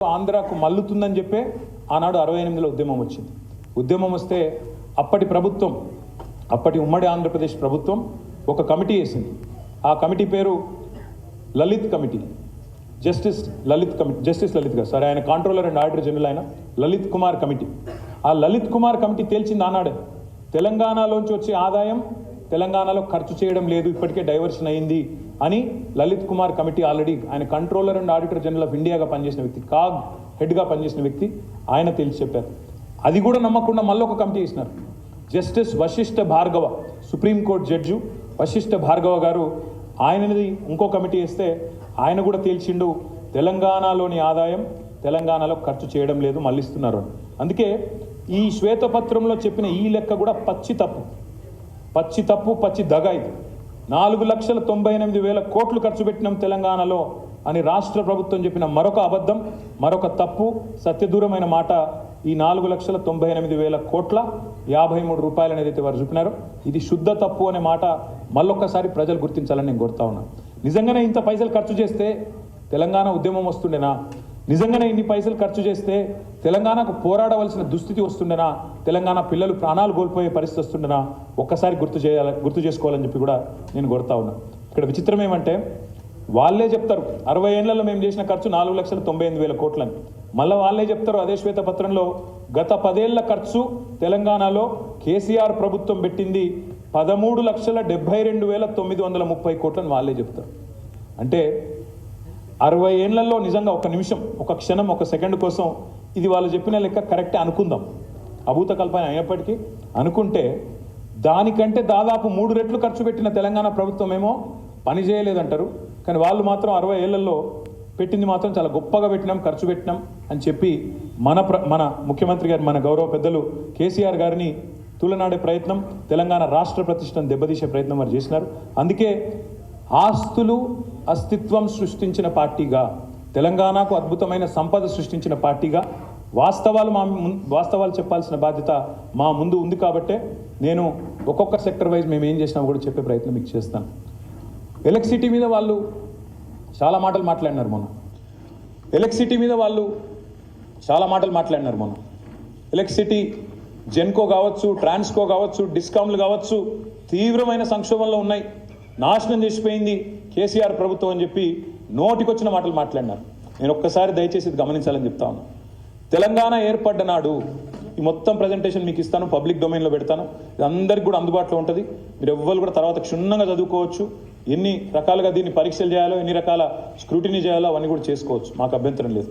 ఆంధ్రాకు మల్లుతుందని చెప్పే ఆనాడు 68లో ఉద్యమం వచ్చింది. ఉద్యమం వస్తే అప్పటి ప్రభుత్వం, అప్పటి ఉమ్మడి ఆంధ్రప్రదేశ్ ప్రభుత్వం ఒక కమిటీ వేసింది. ఆ కమిటీ పేరు లలిత్ కమిటీ, జస్టిస్ లలిత్ గారు, సరే, ఆయన కాంట్రోలర్ అండ్ ఆడిటర్ జనరల్ ఆయన లలిత్ కుమార్ కమిటీ. ఆ లలిత్ కుమార్ కమిటీ తేల్చింది ఆనాడే తెలంగాణలోంచి వచ్చే ఆదాయం తెలంగాణలో ఖర్చు చేయడం లేదు, ఇప్పటికే డైవర్షన్ అయింది అని లలిత్ కుమార్ కమిటీ ఆల్రెడీ ఆయన controller and auditor general of ఇండియాగా పనిచేసిన వ్యక్తి, కాగ్ హెడ్గా పనిచేసిన వ్యక్తి, ఆయన తెలిసి చెప్పారు. అది కూడా నమ్మకుండా మళ్ళీ ఒక కమిటీ వేసినారు. Justice Vashishtha Bhargava, supreme court judge Vashishtha Bhargava garu, ఆయనది ఇంకో కమిటీ వేస్తే ఆయన కూడా తేల్చిండు తెలంగాణలోని ఆదాయం తెలంగాణలో ఖర్చు చేయడం లేదు, మళ్ళిస్తున్నారు. అందుకే ఈ శ్వేతపత్రంలో చెప్పిన ఈ లెక్క కూడా పచ్చి తప్పు, పచ్చి దగ. ఇది 4,98,000 కోట్లు ఖర్చు పెట్టినాం తెలంగాణలో అని రాష్ట్ర ప్రభుత్వం చెప్పిన మరొక అబద్ధం, మరొక తప్పు, సత్యదూరమైన మాట. ఈ 4,98,000 కోట్ల 53 రూపాయలు అనేది వారు చూపినారో ఇది శుద్ధ తప్పు అనే మాట మళ్ళొక్కసారి ప్రజలు గుర్తించాలని నేను కోరుతా ఉన్నాను. నిజంగానే ఇంత పైసలు ఖర్చు చేస్తే తెలంగాణ ఉద్యమం వస్తుండేనా? నిజంగానే ఇన్ని పైసలు ఖర్చు చేస్తే తెలంగాణకు పోరాడవలసిన దుస్థితి వస్తుండేనా? తెలంగాణ పిల్లలు ప్రాణాలు కోల్పోయే పరిస్థితి వస్తుండేనా? ఒక్కసారి గుర్తు చేసుకోవాలని చెప్పి కూడా నేను కోరుతా ఉన్నా. ఇక్కడ విచిత్రం ఏమంటే వాళ్ళే చెప్తారు 60 ఏళ్లలో మేము చేసిన ఖర్చు 4,98,000 కోట్లని. మళ్ళీ వాళ్ళే చెప్తారు అదే శ్వేతపత్రంలో గత 10 ఏళ్ల ఖర్చు తెలంగాణలో కేసీఆర్ ప్రభుత్వం పెట్టింది 13,72,930 కోట్లని వాళ్ళే చెప్తారు. అంటే 60 ఏళ్లలో నిజంగా ఒక నిమిషం, ఒక క్షణం, ఒక సెకండ్ కోసం ఇది వాళ్ళు చెప్పిన లెక్క కరెక్టే అనుకుందాం, అభూత కల్పన అయినప్పటికీ అనుకుంటే దానికంటే దాదాపు 3 రెట్లు ఖర్చు పెట్టిన తెలంగాణ ప్రభుత్వం ఏమో పని చేయలేదంటారు. కానీ వాళ్ళు మాత్రం 60 ఏళ్లలో పెట్టింది మాత్రం చాలా గొప్పగా పెట్టినాం, ఖర్చు పెట్టినాం అని చెప్పి మన ముఖ్యమంత్రి గారు, మన గౌరవ పెద్దలు కేసీఆర్ గారిని తూలనాడే ప్రయత్నం, తెలంగాణ రాష్ట్ర ప్రతిష్టను దెబ్బతీసే ప్రయత్నం వారు చేసినారు. అందుకే ఆస్తులు అస్తిత్వం సృష్టించిన పార్టీగా, తెలంగాణకు అద్భుతమైన సంపద సృష్టించిన పార్టీగా వాస్తవాలు చెప్పాల్సిన బాధ్యత మా ముందు ఉంది. కాబట్టే నేను ఒక్కొక్క సెక్టర్ వైజ్ మేము ఏం చేసినా కూడా చెప్పే ప్రయత్నం మీకు చేస్తాను. ఎలక్ట్రిసిటీ మీద వాళ్ళు చాలా మాటలు మాట్లాడినారు మొన్న. ఎలక్ట్రిసిటీ జెన్కో కావచ్చు, ట్రాన్స్కో కావచ్చు, డిస్కామ్లు కావచ్చు, తీవ్రమైన సంక్షోభంలో ఉన్నాయి, నాశనం చేసిపోయింది కేసీఆర్ ప్రభుత్వం అని చెప్పి నోటికొచ్చిన మాటలు మాట్లాడినారు. నేను ఒక్కసారి దయచేసి ఇది గమనించాలని చెప్తా ఉన్నాను. తెలంగాణ ఏర్పడ్డ నాడు ఈ మొత్తం ప్రజెంటేషన్ మీకు ఇస్తాను, పబ్లిక్ డొమైన్లో పెడతాను, ఇది అందరికి కూడా అందుబాటులో ఉంటుంది. మీరు ఎవ్వరు కూడా తర్వాత క్షుణ్ణంగా చదువుకోవచ్చు, ఎన్ని రకాలుగా దీన్ని పరీక్షలు చేయాలో, ఎన్ని రకాల స్క్రూటినీ చేయాలో అవన్నీ కూడా చేసుకోవచ్చు, మాకు అభ్యంతరం లేదు.